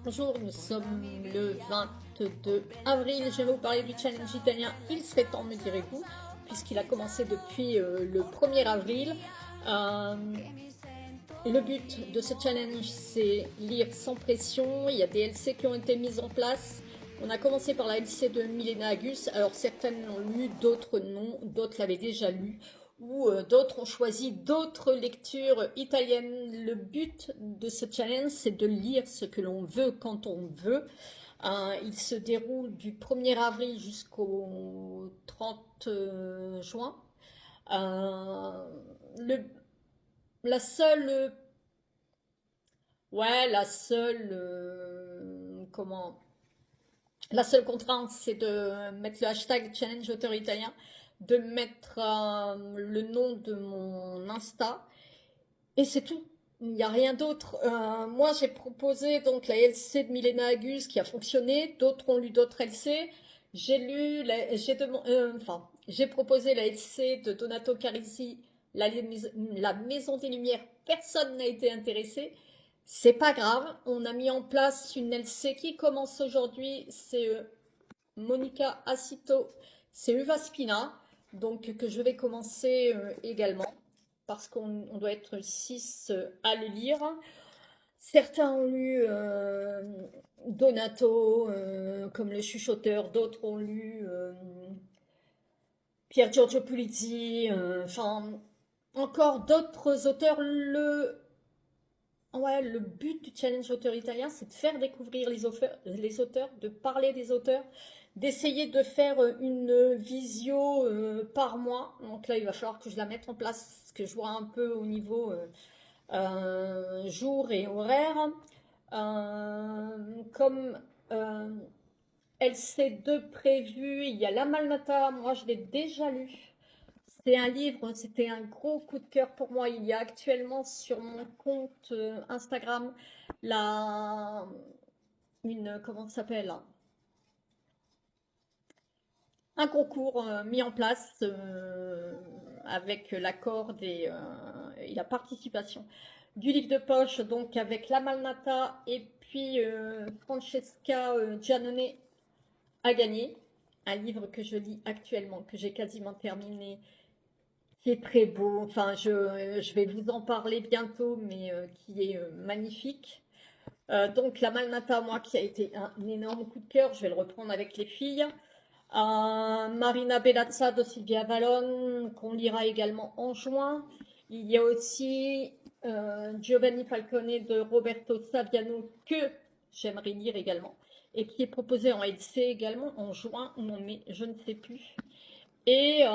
Bonjour, nous sommes le 22 avril. Je vais vous parler du challenge italien. Il serait temps, me direz-vous, puisqu'il a commencé depuis le 1er avril. Le but de ce challenge, c'est lire sans pression. Il y a des LC qui ont été mises en place. On a commencé par la LC de Milena Agus. Alors certaines l'ont lu, d'autres non, d'autres l'avaient déjà lu, ou d'autres ont choisi d'autres lectures italiennes. Le but de ce challenge, c'est de lire ce que l'on veut quand on veut. Il se déroule du 1er avril jusqu'au 30 juin. La seule, la seule contrainte, c'est de mettre le hashtag challenge auteur italien, de mettre le nom de mon Insta, et c'est tout. Il n'y a rien d'autre. Moi, j'ai proposé donc la LC de Milena Agus qui a fonctionné. D'autres ont lu d'autres LC. J'ai proposé la LC de Donato Carisi, la Maison des Lumières. Personne n'a été intéressé. C'est pas grave. On a mis en place une LC qui commence aujourd'hui. C'est Monica Acito. C'est Uva Spina. Donc, que je vais commencer également, parce qu'on doit être 6 à le lire. Certains ont lu Donato, comme le chuchoteur, d'autres ont lu Pier Giorgio Pulizzi, encore d'autres auteurs. Le but du challenge auteur italien, c'est de faire découvrir les auteurs, de parler des auteurs, d'essayer de faire une visio par mois. Donc là, il va falloir que je la mette en place, que je vois un peu au niveau jour et horaire. Comme LC2 prévu, il y a La Malnata, moi je l'ai déjà lu. C'est un livre, c'était un gros coup de cœur pour moi. Il y a actuellement sur mon compte Instagram comment ça s'appelle, un concours mis en place avec l'accord et la participation du livre de poche, donc avec La Malnata et puis Francesca Giannone a gagné. Un livre que je lis actuellement, que j'ai quasiment terminé, qui est très beau. Enfin, je vais vous en parler bientôt, mais qui est magnifique. Donc La Malnata, moi, qui a été un énorme coup de cœur, je vais le reprendre avec les filles. Marina Bellazza de Silvia Avallone, qu'on lira également en juin. Il y a aussi Giovanni Falcone de Roberto Saviano, que j'aimerais lire également, et qui est proposé en LC également en juin ou en mai, je ne sais plus. Et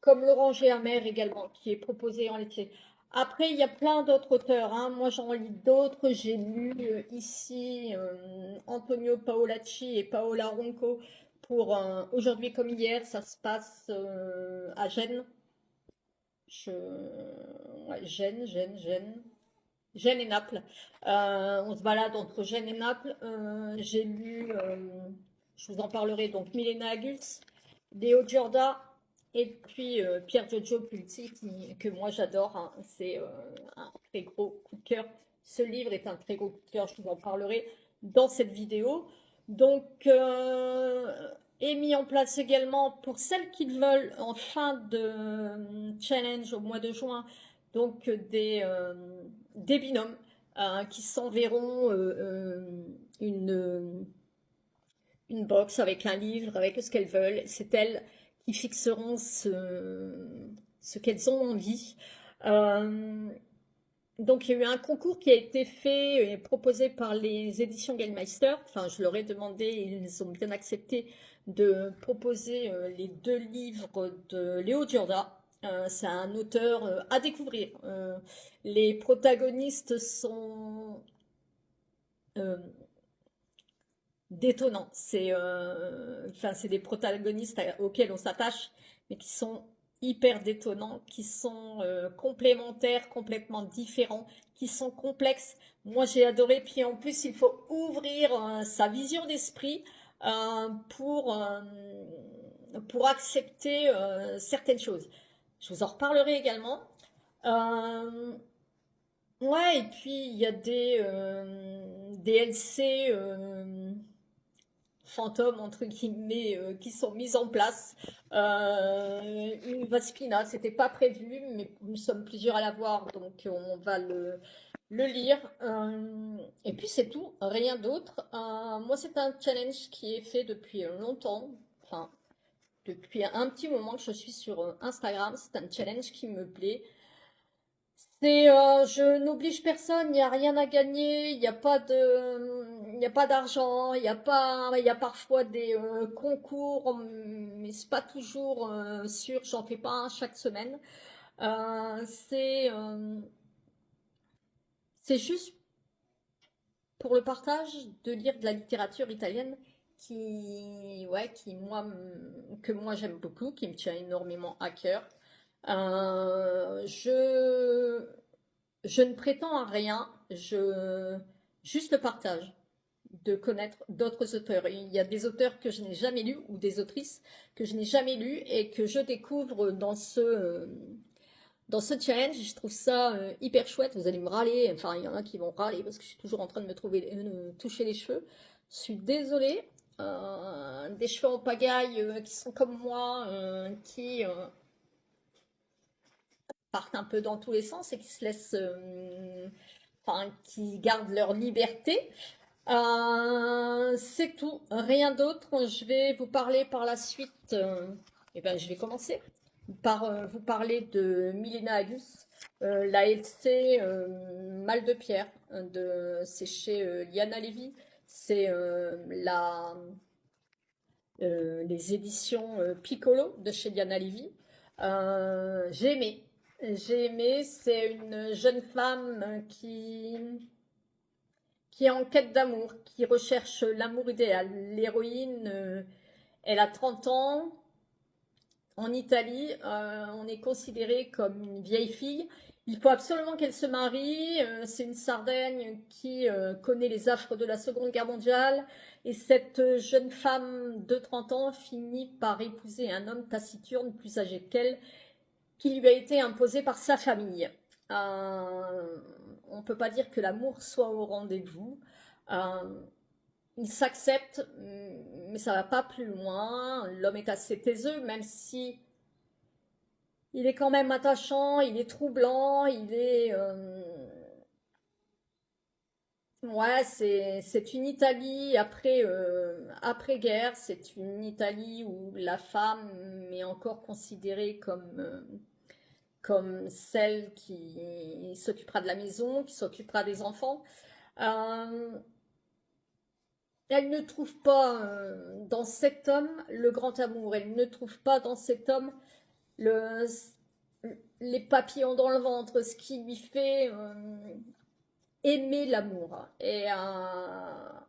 comme L'Oranger amer également, qui est proposé en LC. Après, il y a plein d'autres auteurs, hein. Moi, j'en lis d'autres. J'ai lu ici Antonio Paolacci et Paola Ronco pour Aujourd'hui comme hier. Ça se passe à Gênes. Gênes et Naples. On se balade entre Gênes et Naples. J'ai lu, je vous en parlerai, donc Milena Agus, Léo Giorda, et puis Pier Giorgio Pulci, que moi j'adore, hein. C'est un très gros coup de cœur. Ce livre est un très gros coup de cœur, je vous en parlerai dans cette vidéo. Donc, est mis en place également pour celles qui veulent en fin de challenge au mois de juin, donc des binômes qui s'enverront une box avec un livre, avec ce qu'elles veulent. C'est elles qui fixeront ce qu'elles ont envie. Donc il y a eu un concours qui a été fait et proposé par les éditions Gallmeister. Enfin, je leur ai demandé, ils ont bien accepté de proposer les 2 livres de Léo Giorda. C'est un auteur à découvrir. Les protagonistes sont détonnants. C'est des protagonistes auxquels on s'attache, mais qui sont hyper détonnants, qui sont complémentaires, complètement différents, qui sont complexes. Moi, j'ai adoré. Puis en plus, il faut ouvrir sa vision d'esprit pour accepter certaines choses. Je vous en reparlerai également. Ouais, et puis il y a des LC fantômes, entre guillemets, qui sont mises en place. Une Vaspina, c'était pas prévu, mais nous sommes plusieurs à l'avoir, donc on va le lire. Et puis c'est tout, rien d'autre. Moi, c'est un challenge qui est fait depuis longtemps, enfin, depuis un petit moment que je suis sur Instagram. C'est un challenge qui me plaît. Je n'oblige personne, il n'y a rien à gagner, il n'y a pas d'argent, il y a parfois des concours, mais c'est pas toujours sûr, j'en fais pas un chaque semaine. Euh, c'est euh, c'est juste pour le partage de lire de la littérature italienne que moi j'aime beaucoup, qui me tient énormément à cœur. Euh, je, je ne prétends à rien, juste le partage, de connaître d'autres auteurs. Il y a des auteurs que je n'ai jamais lus ou des autrices que je n'ai jamais lues et que je découvre dans ce challenge. Je trouve ça hyper chouette. Vous allez me râler, enfin il y en a qui vont râler parce que je suis toujours en train de toucher les cheveux. Je suis désolée. Des cheveux en pagaille qui sont comme moi, qui partent un peu dans tous les sens et qui se laissent, enfin, qui gardent leur liberté. C'est tout, rien d'autre. Je vais vous parler par la suite. Eh ben, je vais commencer par vous parler de Milena Agus, la LC Mal de Pierre. C'est chez Liana Levy. C'est les éditions Piccolo de chez Liana Levy. J'ai aimé. J'ai aimé. C'est une jeune femme qui est en quête d'amour, qui recherche l'amour idéal. L'héroïne, elle a 30 ans. En Italie, on est considéré comme une vieille fille. Il faut absolument qu'elle se marie. C'est une Sardaigne qui connaît les affres de la Seconde Guerre mondiale. Et cette jeune femme de 30 ans finit par épouser un homme taciturne plus âgé qu'elle, qui lui a été imposé par sa famille. On ne peut pas dire que l'amour soit au rendez-vous. Euh, il s'accepte, mais ça va pas plus loin. L'homme est assez taiseux, même si il est quand même attachant, il est troublant, ouais, c'est une Italie après-guerre, c'est une Italie où la femme est encore considérée comme celle qui s'occupera de la maison, qui s'occupera des enfants. Euh, Elle ne trouve pas dans cet homme le grand amour. Elle ne trouve pas dans cet homme le, les papillons dans le ventre, ce qui lui fait aimer l'amour. Et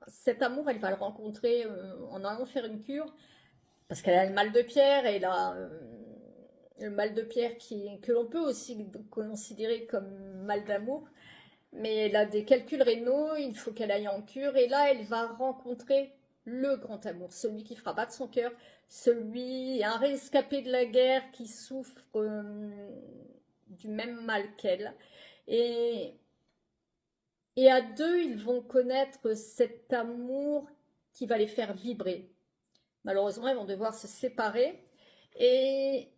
cet amour, elle va le rencontrer en allant faire une cure, parce qu'elle a le mal de pierre, et le mal de pierre que l'on peut aussi considérer comme mal d'amour. Mais elle a des calculs rénaux, il faut qu'elle aille en cure, et là, elle va rencontrer le grand amour, celui qui fera battre son cœur, un rescapé de la guerre qui souffre du même mal qu'elle. Et, et à deux, ils vont connaître cet amour qui va les faire vibrer. Malheureusement, ils vont devoir se séparer. Et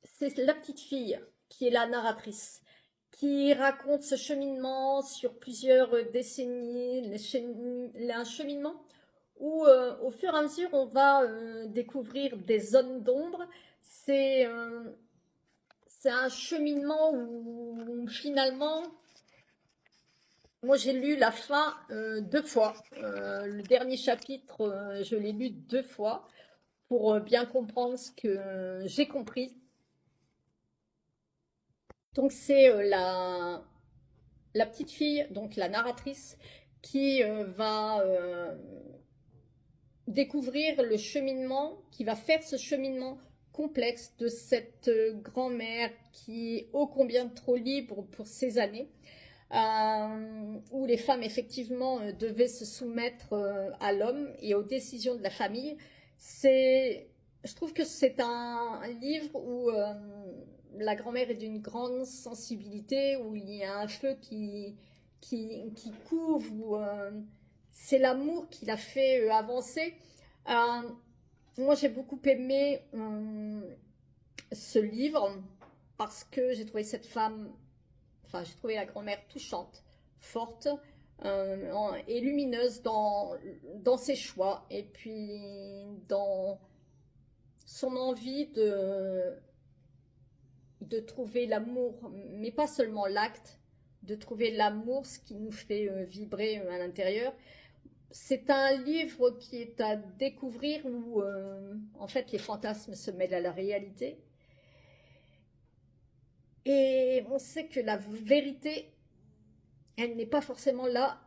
c'est la petite fille qui est la narratrice, qui raconte ce cheminement sur plusieurs décennies, un cheminement où au fur et à mesure on va découvrir des zones d'ombre. C'est euh, c'est un cheminement où finalement, moi j'ai lu la fin deux fois. Le dernier chapitre, je l'ai lu deux fois pour bien comprendre ce que j'ai compris. Donc c'est la petite fille, donc la narratrice, qui va découvrir le cheminement, qui va faire ce cheminement complexe de cette grand-mère qui est ô combien trop libre pour ses années, où les femmes effectivement devaient se soumettre à l'homme et aux décisions de la famille. Je trouve que c'est un livre où la grand-mère est d'une grande sensibilité, où il y a un feu qui couvre, où c'est l'amour qui l'a fait avancer. Euh, Moi, j'ai beaucoup aimé ce livre parce que j'ai trouvé cette femme, enfin, j'ai trouvé la grand-mère touchante, forte et lumineuse dans ses choix et puis dans son envie de trouver l'amour, mais pas seulement l'acte, de trouver l'amour, ce qui nous fait vibrer à l'intérieur. C'est un livre qui est à découvrir où, en fait, les fantasmes se mêlent à la réalité. Et on sait que la vérité, elle n'est pas forcément là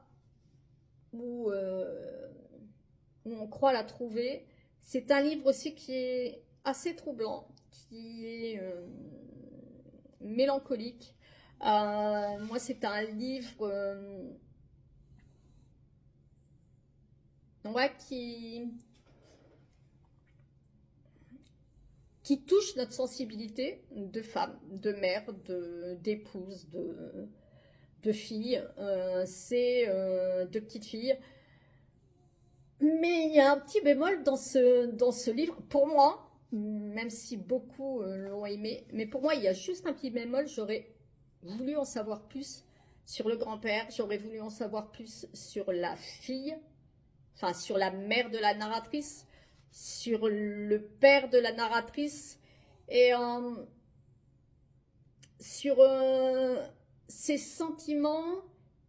où, où on croit la trouver. C'est un livre aussi qui est assez troublant, qui est mélancolique. Moi, c'est un livre ouais, qui touche notre sensibilité de femme, de mère, d'épouse, de fille. C'est de petite fille. Mais il y a un petit bémol dans ce livre, pour moi, même si beaucoup l'ont aimé, mais pour moi, il y a juste un petit bémol. J'aurais voulu en savoir plus sur le grand-père, j'aurais voulu en savoir plus sur la fille, enfin sur la mère de la narratrice, sur le père de la narratrice, et sur ces sentiments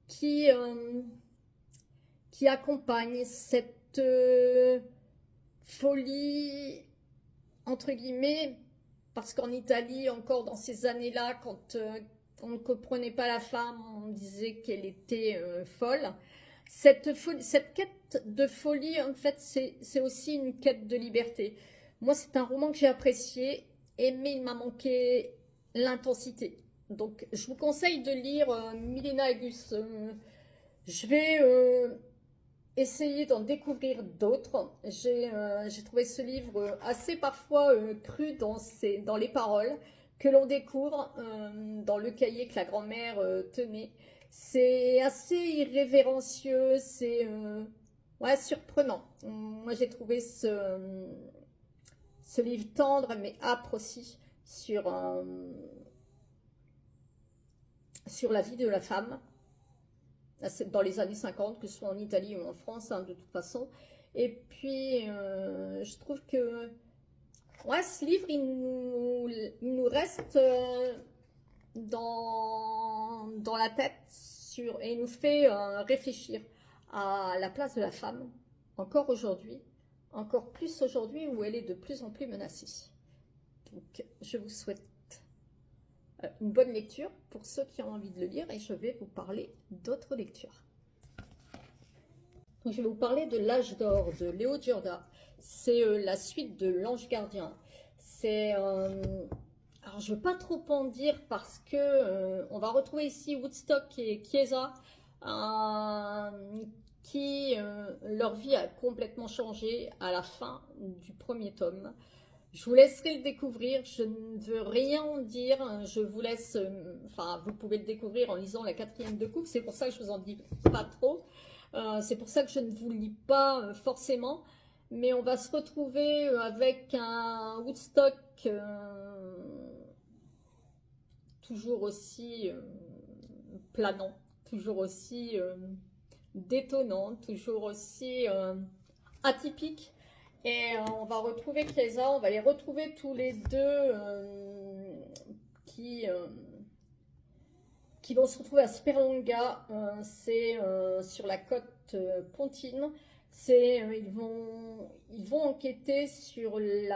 qui, qui accompagnent cette folie, entre guillemets, parce qu'en Italie, encore dans ces années-là, quand on ne comprenait pas la femme, on disait qu'elle était folle. Cette quête de folie, en fait, c'est aussi une quête de liberté. Moi, c'est un roman que j'ai apprécié, mais il m'a manqué l'intensité. Donc, je vous conseille de lire Milena Agus. Je vais essayer d'en découvrir d'autres. J'ai trouvé ce livre assez parfois cru dans les paroles que l'on découvre dans le cahier que la grand-mère tenait. C'est assez irrévérencieux, c'est ouais, surprenant. Moi, j'ai trouvé ce livre tendre mais âpre aussi sur la vie de la femme dans les années 50, que ce soit en Italie ou en France, hein, de toute façon. Et puis, je trouve que ouais, ce livre, il nous reste dans la tête et il nous fait réfléchir à la place de la femme, encore aujourd'hui, encore plus aujourd'hui où elle est de plus en plus menacée. Donc, je vous souhaite une bonne lecture pour ceux qui ont envie de le lire et je vais vous parler d'autres lectures. Donc, je vais vous parler de L'Âge d'or de Léo Giorda. C'est la suite de L'Ange gardien. C'est alors je ne veux pas trop en dire parce que on va retrouver ici Woodstock et Chiesa qui leur vie a complètement changé à la fin du premier tome. Je vous laisserai le découvrir, je ne veux rien en dire, je vous laisse, enfin vous pouvez le découvrir en lisant la 4e de coupe, c'est pour ça que je vous en dis pas trop, c'est pour ça que je ne vous lis pas forcément, mais on va se retrouver avec un Woodstock toujours aussi planant, toujours aussi détonnant, toujours aussi atypique. Et on va retrouver Chiesa, on va les retrouver tous les deux qui vont se retrouver à Sperlonga, c'est sur la côte pontine. Ils vont enquêter sur le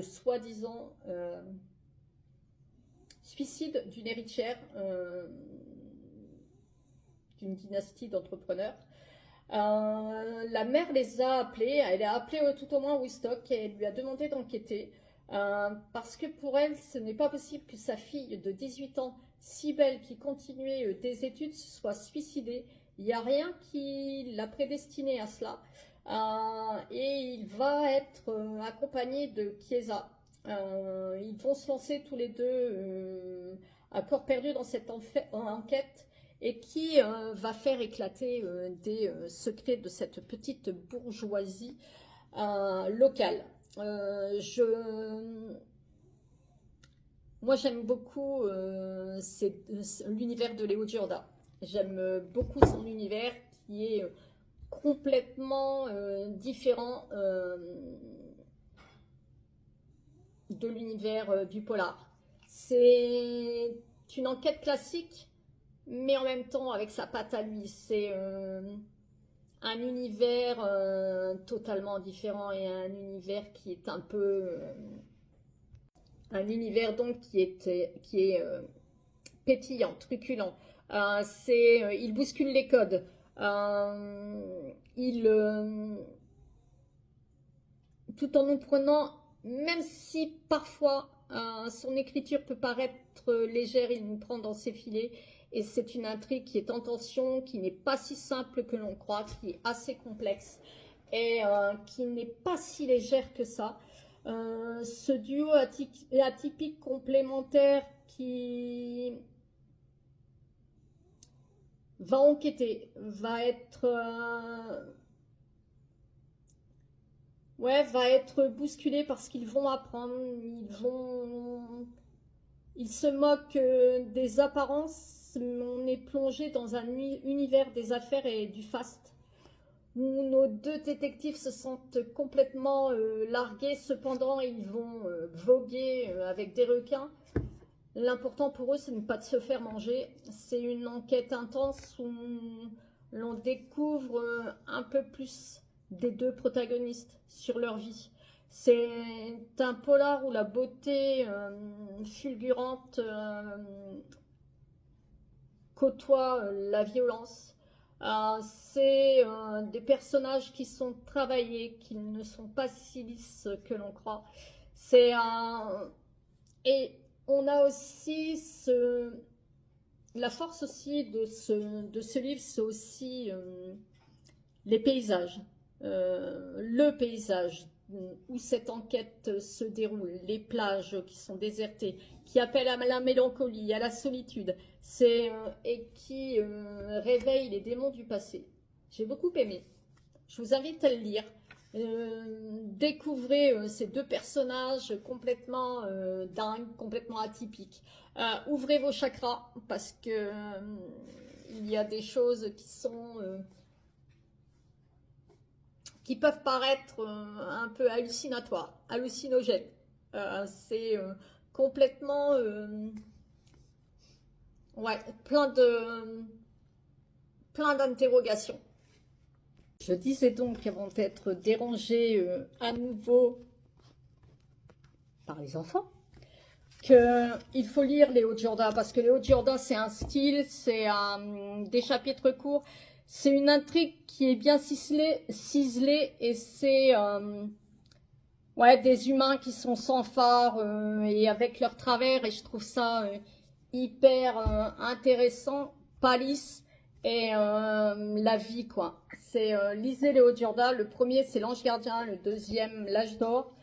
soi-disant suicide d'une héritière d'une dynastie d'entrepreneurs. La mère les a appelés, elle a appelé tout au moins Woodstock et elle lui a demandé d'enquêter parce que pour elle, ce n'est pas possible que sa fille de 18 ans, si belle, qui continuait des études, se soit suicidée. Il n'y a rien qui l'a prédestinée à cela. Et il va être accompagné de Chiesa Ils vont se lancer tous les deux à corps perdu dans cette enquête et qui va faire éclater des secrets de cette petite bourgeoisie locale. Moi, j'aime beaucoup l'univers de Léo Giorda. J'aime beaucoup son univers qui est complètement différent de l'univers du polar. C'est une enquête classique, mais en même temps avec sa patte à lui. C'est un univers totalement différent et un univers qui est un peu... un univers donc qui est pétillant, truculent. Il bouscule les codes. Tout en nous prenant, même si parfois son écriture peut paraître légère, il nous prend dans ses filets. Et c'est une intrigue qui est en tension, qui n'est pas si simple que l'on croit, qui est assez complexe et qui n'est pas si légère que ça. Ce duo atypique complémentaire qui va enquêter, va être bousculé parce qu'ils vont apprendre, ils se moquent des apparences, on est plongé dans un univers des affaires et du faste où nos deux détectives se sentent complètement largués, cependant ils vont voguer avec des requins. L'important pour eux, c'est de ne pas se faire manger. C'est une enquête intense où l'on découvre un peu plus des deux protagonistes sur leur vie. C'est un polar où la beauté fulgurante côtoie la violence. C'est des personnages qui sont travaillés, qui ne sont pas si lisses que l'on croit. Et on a aussi la force aussi de ce livre, c'est aussi les paysages. Le paysage où cette enquête se déroule, les plages qui sont désertées, qui appellent à la mélancolie, à la solitude, et qui réveillent les démons du passé. J'ai beaucoup aimé. Je vous invite à le lire. Découvrez ces deux personnages complètement dingues, complètement atypiques. Ouvrez vos chakras parce que il y a des choses qui peuvent paraître un peu hallucinogènes. C'est complètement plein d'interrogations. Je disais donc avant d'être dérangée à nouveau par les enfants qu'il faut lire Léo Giorda parce que Léo Giorda c'est un style, c'est des chapitres courts, c'est une intrigue qui est bien ciselée et c'est des humains qui sont sans phare et avec leur travers et je trouve ça hyper intéressant, pas lisse. Et la vie quoi, c'est lisez Léo Giorda, le premier c'est l'ange gardien, le deuxième l'âge d'or.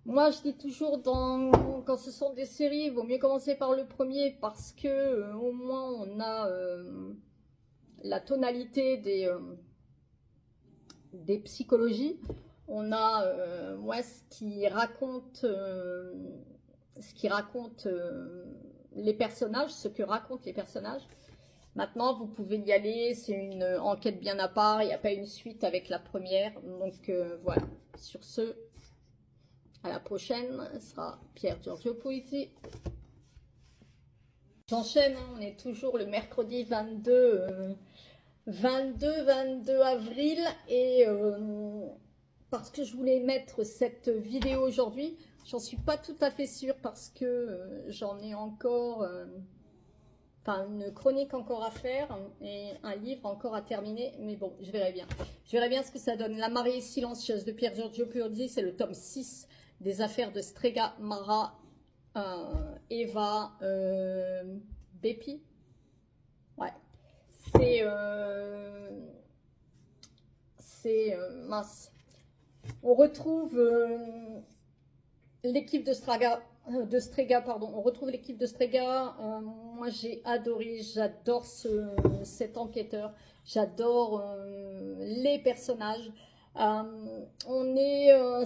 Moi je dis toujours quand ce sont des séries, il vaut mieux commencer par le premier parce que au moins on a la tonalité des psychologies, on a ce qui raconte les personnages, ce que racontent les personnages. Maintenant, vous pouvez y aller, c'est une enquête bien à part, il n'y a pas une suite avec la première. Donc voilà, sur ce, à la prochaine, ce sera Pierre Giorgio Poiti. J'enchaîne, on est toujours le mercredi 22 avril et parce que je voulais mettre cette vidéo aujourd'hui, j'en suis pas tout à fait sûre parce que j'en ai encore... une chronique encore à faire et un livre encore à terminer, mais bon, je verrai bien. Je verrai bien ce que ça donne. La mariée silencieuse de Pierre Giorgio Poiti, c'est le tome 6 des affaires de Strega, Mara, Eva, Bepi. Ouais, c'est mince. On retrouve l'équipe de Strega, pardon. On retrouve l'équipe de Strega. Moi, j'ai adoré, j'adore cet enquêteur. J'adore les personnages.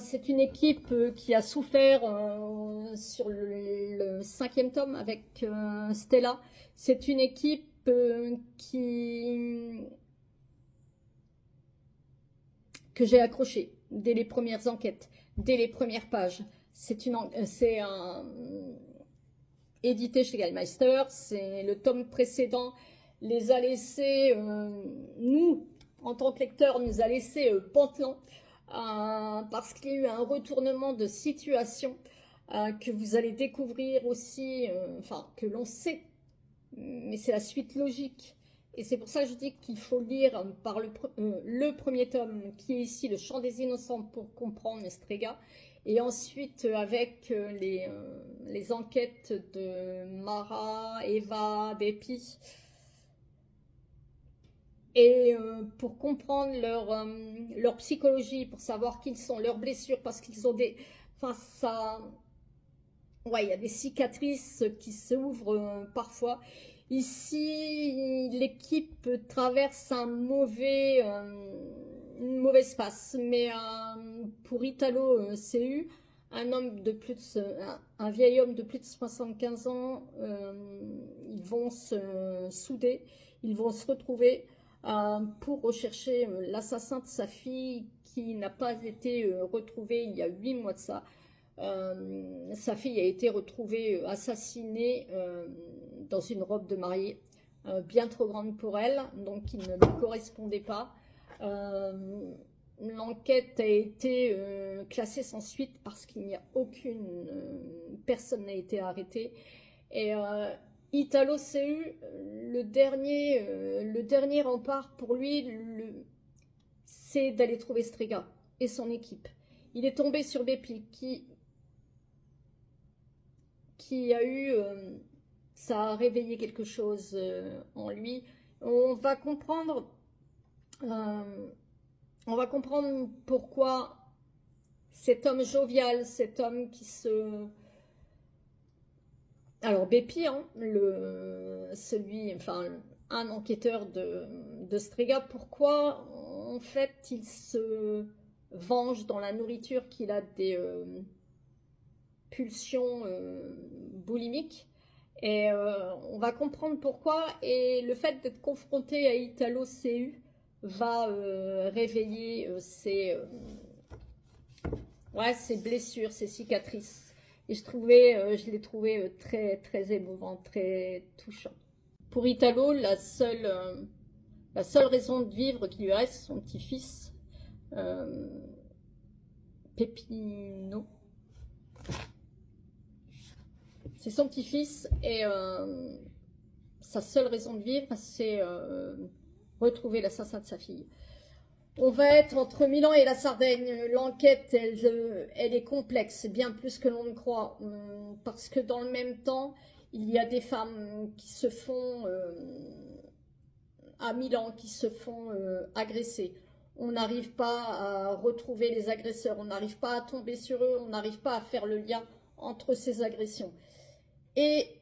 C'est une équipe qui a souffert sur le 5e tome avec Stella. C'est une équipe que j'ai accroché dès les premières enquêtes, dès les premières pages. C'est édité chez Gallmeister. C'est le tome précédent les a laissés, nous, en tant que lecteurs, nous a laissé pantelants parce qu'il y a eu un retournement de situation que vous allez découvrir aussi, enfin, que l'on sait, mais c'est la suite logique. Et c'est pour ça que je dis qu'il faut lire par le premier tome, qui est ici Le Chant des Innocents, pour comprendre Strega. Et ensuite, avec les enquêtes de Mara, Eva, Bepi. Et pour comprendre leur psychologie, pour savoir qui ils sont, leurs blessures, parce qu'ils ont des... Enfin, ça... Ouais, il y a des cicatrices qui s'ouvrent parfois. Ici, l'équipe traverse une mauvaise passe, mais pour Italo CU, un vieil homme de plus de 75 ans, ils vont se souder, ils vont se retrouver pour rechercher l'assassin de sa fille qui n'a pas été retrouvé il y a 8 mois de ça. Sa fille a été retrouvée assassinée dans une robe de mariée bien trop grande pour elle, donc il ne lui correspondait pas. L'enquête a été classée sans suite parce qu'il n'y a personne n'a été arrêté. Et Italo CU, le dernier rempart pour lui, c'est d'aller trouver Strega et son équipe. Il est tombé sur Bepi qui a eu, ça a réveillé quelque chose en lui. On va comprendre pourquoi cet homme jovial, cet homme qui se... Alors Bepi, hein, un enquêteur de Strega, pourquoi en fait il se venge dans la nourriture, qu'il a des pulsions boulimiques, et on va comprendre pourquoi, et le fait d'être confronté à Italo CU va réveiller ses blessures, ses cicatrices. Et je l'ai trouvé très, très émouvant, très touchant. Pour Italo, la seule raison de vivre qui lui reste, son petit-fils, Pepino. C'est son petit-fils, et sa seule raison de vivre, c'est retrouver l'assassin de sa fille. On va être entre Milan et la Sardaigne. L'enquête, elle est complexe, bien plus que l'on ne croit. Parce que dans le même temps, il y a des femmes qui se font, à Milan, qui se font agresser. On n'arrive pas à retrouver les agresseurs, on n'arrive pas à tomber sur eux, on n'arrive pas à faire le lien entre ces agressions. Et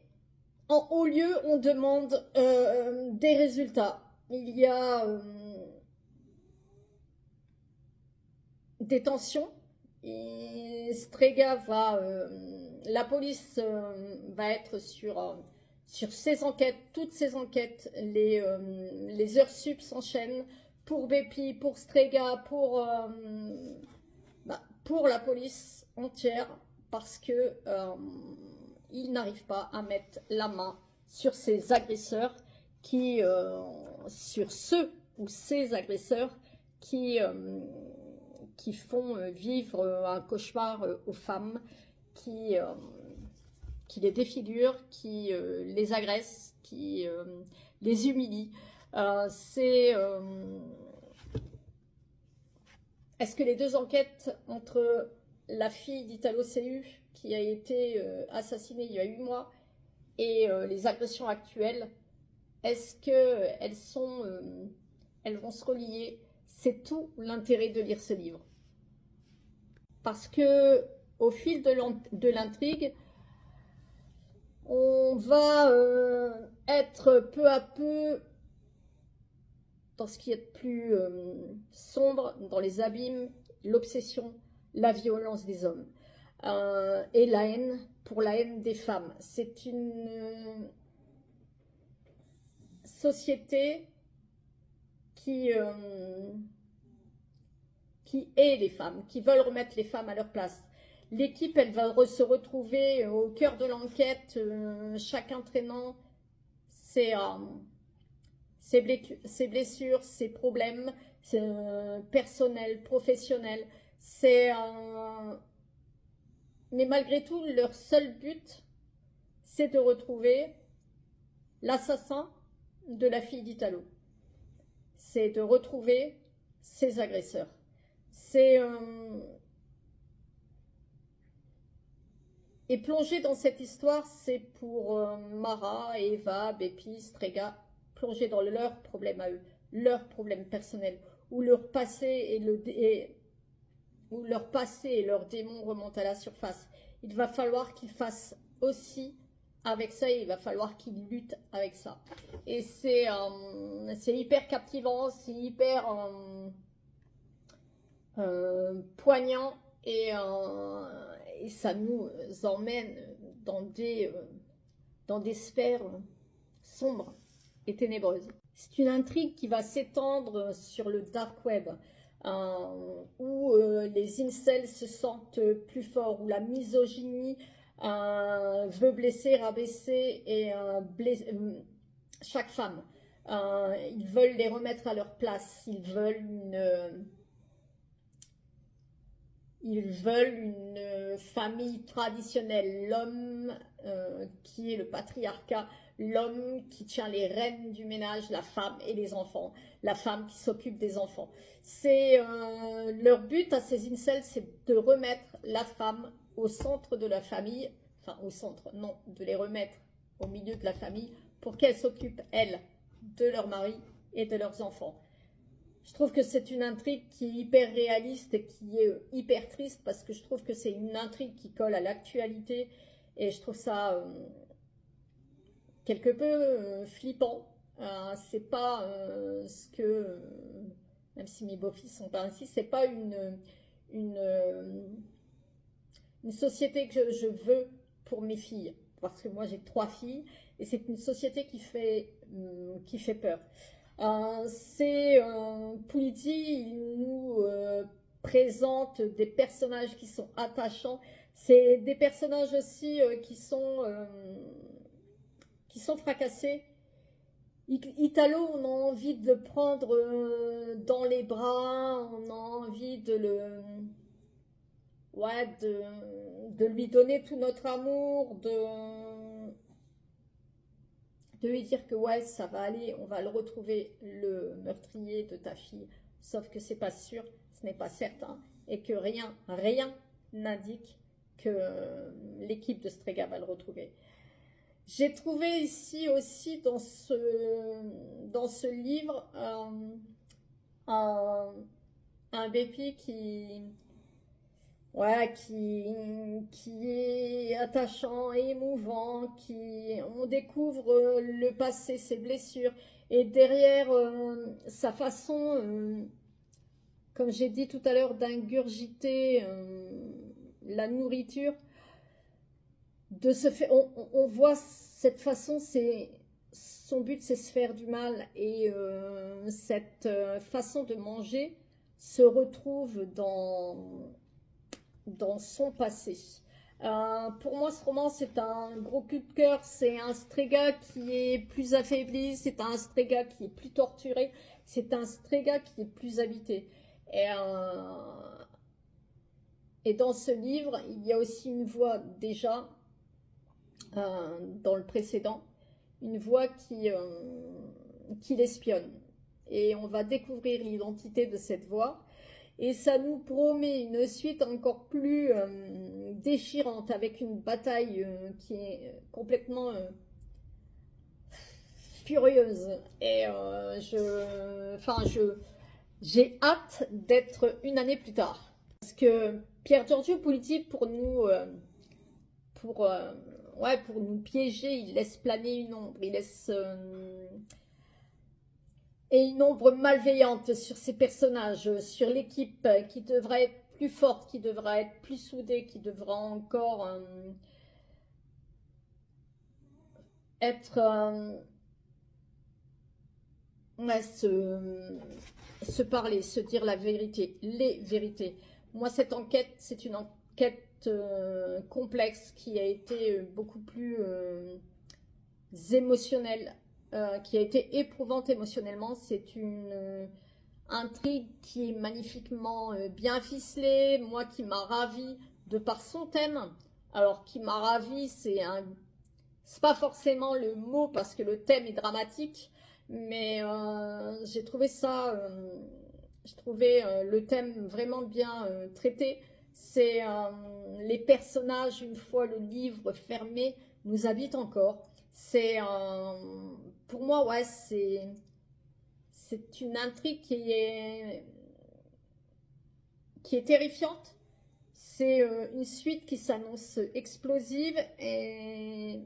en haut lieu, on demande des résultats. Il y a... des tensions, et Strega la police va être sur ces enquêtes, toutes ces enquêtes, les heures sup s'enchaînent pour Bepi, pour Strega, pour la police entière, parce que ils n'arrivent pas à mettre la main sur ces agresseurs sur ceux ou ces agresseurs qui font vivre un cauchemar aux femmes, qui les défigurent, qui les agressent, qui les humilient. Est-ce que les deux enquêtes entre la fille d'Italo CU, qui a été assassinée il y a 8 mois, et les agressions actuelles, est-ce qu'elles vont se relier? C'est tout l'intérêt de lire ce livre. Parce que au fil de l'intrigue, on va être peu à peu dans ce qui est de plus sombre, dans les abîmes, l'obsession, la violence des hommes et la haine pour la haine des femmes. C'est une société qui hait les femmes, qui veulent remettre les femmes à leur place. L'équipe, elle va se retrouver au cœur de l'enquête, chacun traînant ses blessures, ses problèmes personnels, professionnels. Mais malgré tout, leur seul but, c'est de retrouver l'assassin de la fille d'Italo. C'est de retrouver ses agresseurs. Et plonger dans cette histoire, c'est pour Mara, Eva, Bepi, Strega, plonger dans leurs problèmes à eux, leurs problèmes personnels, où leur passé et leurs démons remontent à la surface. Il va falloir qu'ils fassent aussi avec ça, et il va falloir qu'ils luttent avec ça. Et c'est hyper captivant, c'est hyper poignant, et ça nous emmène dans des sphères sombres et ténébreuses. C'est une intrigue qui va s'étendre sur le dark web, où les incels se sentent plus forts, où la misogynie veut blesser, rabaisser et chaque femme. Ils veulent les remettre à leur place, ils veulent une famille traditionnelle, l'homme qui est le patriarcat, l'homme qui tient les rênes du ménage, la femme et les enfants, la femme qui s'occupe des enfants. Leur but à ces incels, c'est de remettre la femme au centre de la famille, enfin au centre, non, de les remettre au milieu de la famille pour qu'elles s'occupent, elles, de leur mari et de leurs enfants. Je trouve que c'est une intrigue qui est hyper réaliste et qui est hyper triste, parce que je trouve que c'est une intrigue qui colle à l'actualité, et je trouve ça quelque peu flippant. C'est pas ce que, même si mes beaux-fils sont pas ainsi, c'est pas une société que je veux pour mes filles, parce que moi j'ai 3 filles, et c'est une société qui fait peur. Pulizzi, il nous présente des personnages qui sont attachants. C'est des personnages aussi qui sont fracassés. Italo, on a envie de le prendre dans les bras, on a envie de lui donner tout notre amour, de lui dire que ouais, ça va aller, on va le retrouver, le meurtrier de ta fille, sauf que c'est pas sûr, ce n'est pas certain, et que rien n'indique que l'équipe de Strega va le retrouver. J'ai trouvé ici aussi dans ce livre un Bepi qui est attachant, émouvant, on découvre le passé, ses blessures, et derrière sa façon, comme j'ai dit tout à l'heure, d'ingurgiter la nourriture, on voit cette façon, son but c'est se faire du mal, et cette façon de manger se retrouve dans son passé. Pour moi, ce roman, c'est un gros coup de cœur. C'est un Strega qui est plus affaibli, c'est un Strega qui est plus torturé, c'est un Strega qui est plus habité. Et dans ce livre, il y a aussi une voix déjà, dans le précédent, une voix qui l'espionne. Et on va découvrir l'identité de cette voix. Et ça nous promet une suite encore plus déchirante, avec une bataille qui est complètement furieuse. Et j'ai hâte d'être une année plus tard. Parce que Pier Giorgio Politi, pour nous piéger, il laisse planer une ombre, il laisse une ombre malveillante sur ces personnages, sur l'équipe qui devrait être plus forte, qui devrait être plus soudée, qui devrait encore être ouais, se parler, se dire la vérité, les vérités. Moi, cette enquête, c'est une enquête complexe qui a été beaucoup plus émotionnelle, qui a été éprouvante émotionnellement. C'est une intrigue qui est magnifiquement bien ficelée, moi qui m'a ravie de par son thème. Alors, qui m'a ravie, c'est pas forcément le mot parce que le thème est dramatique, mais j'ai trouvé ça, j'ai trouvé le thème vraiment bien traité. C'est les personnages, une fois le livre fermé, nous habitent encore. C'est pour moi, ouais, c'est une intrigue qui est terrifiante. C'est une suite qui s'annonce explosive et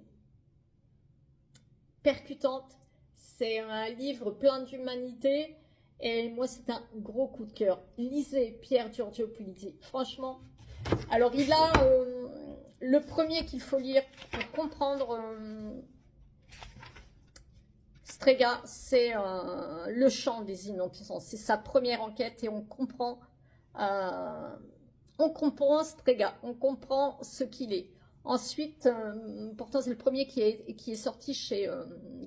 percutante. C'est un livre plein d'humanité et moi c'est un gros coup de cœur. Lisez Pier Giorgio Politi, franchement. Alors il a le premier qu'il faut lire pour comprendre Strega, c'est le chant des innocents. C'est sa première enquête et on comprend Strega, on comprend ce qu'il est. Ensuite, pourtant c'est le premier qui est sorti chez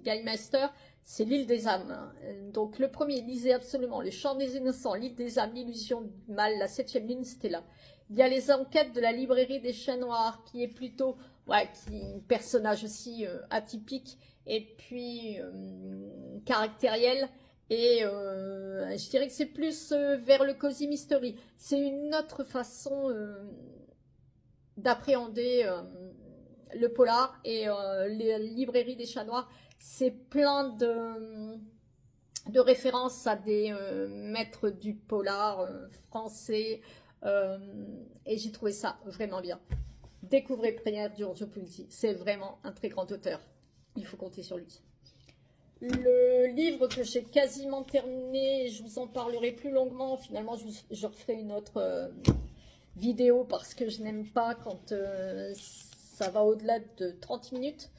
Gallmeister, c'est l'île des âmes. Donc le premier, lisez absolument, le chant des innocents, l'île des âmes, l'illusion du mal, la 7e lune, c'était là. Il y a les enquêtes de la librairie des chiens noirs, qui est plutôt, ouais, qui est un personnage aussi atypique, et puis caractériel. Et je dirais que c'est plus vers le cozy mystery. C'est une autre façon d'appréhender le polar. Et les librairies des chats noirs, c'est plein de références à des maîtres du polar français. Et j'ai trouvé ça vraiment bien. Découvrez Pier Giorgio Politi. C'est vraiment un très grand auteur. Il faut compter sur lui. Le livre que j'ai quasiment terminé, je vous en parlerai plus longuement. Finalement, je referai une autre vidéo parce que je n'aime pas quand ça va au-delà de 30 minutes.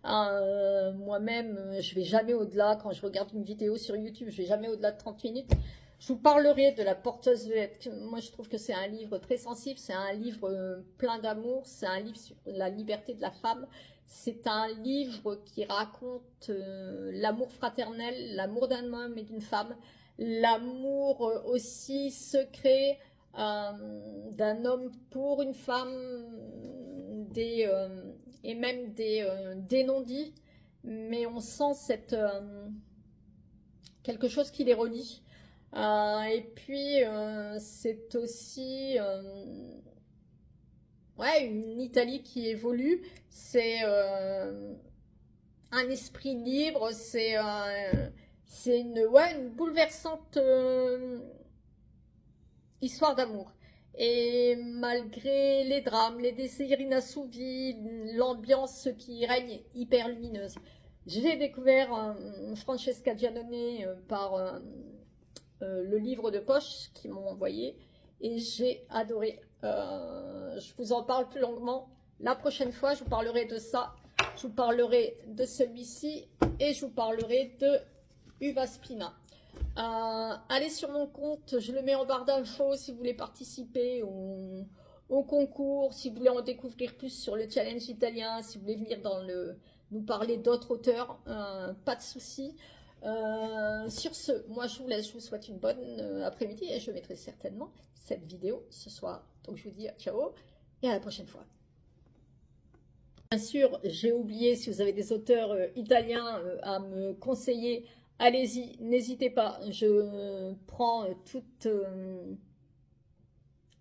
Moi-même, je vais jamais au-delà. Quand je regarde une vidéo sur YouTube, je vais jamais au-delà de 30 minutes. Je vous parlerai de La Porteuse de lettres. Moi, je trouve que c'est un livre très sensible. C'est un livre plein d'amour. C'est un livre sur la liberté de la femme. C'est un livre qui raconte l'amour fraternel, l'amour d'un homme et d'une femme, l'amour aussi secret d'un homme pour une femme, et même des non-dits, mais on sent quelque chose qui les relie. Et puis c'est aussi ouais, une Italie qui évolue, c'est un esprit libre, c'est une bouleversante histoire d'amour. Et malgré les drames, les désirs inassouvis, l'ambiance qui règne hyper lumineuse. J'ai découvert Francesca Giannone par le livre de poche qu'ils m'ont envoyé et j'ai adoré. Je vous en parle plus longuement la prochaine fois. Je vous parlerai de ça, je vous parlerai de celui-ci et je vous parlerai de Uva Spina. Allez sur mon compte, je le mets en barre d'infos si vous voulez participer au concours, si vous voulez en découvrir plus sur le challenge italien, si vous voulez venir nous parler d'autres auteurs, pas de souci. Sur ce, moi je vous laisse, je vous souhaite une bonne après-midi et je mettrai certainement cette vidéo ce soir. Donc je vous dis ciao et à la prochaine fois. Bien sûr, j'ai oublié, si vous avez des auteurs italiens à me conseiller, allez-y, n'hésitez pas, je prends toute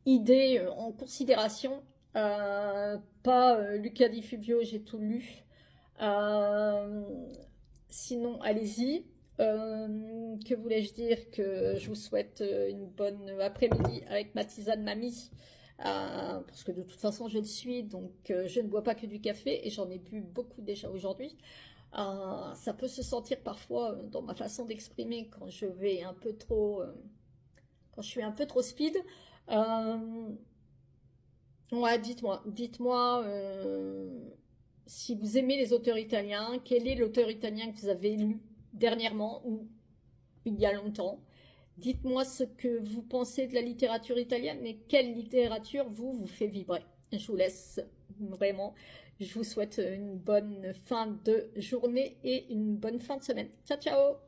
idée en considération. Pas Luca Di Fubio, j'ai tout lu. Sinon, allez-y. que voulais-je dire? Que je vous souhaite une bonne après-midi avec ma tisane mamie. Parce que de toute façon, je le suis, donc je ne bois pas que du café et j'en ai bu beaucoup déjà aujourd'hui. Ça peut se sentir parfois dans ma façon d'exprimer quand je vais un peu trop, quand je suis un peu trop speed. Euh, ouais, dites-moi si vous aimez les auteurs italiens, quel est l'auteur italien que vous avez lu dernièrement ou il y a longtemps? Dites-moi ce que vous pensez de la littérature italienne et quelle littérature vous fait vibrer. Je vous laisse vraiment. Je vous souhaite une bonne fin de journée et une bonne fin de semaine. Ciao, ciao!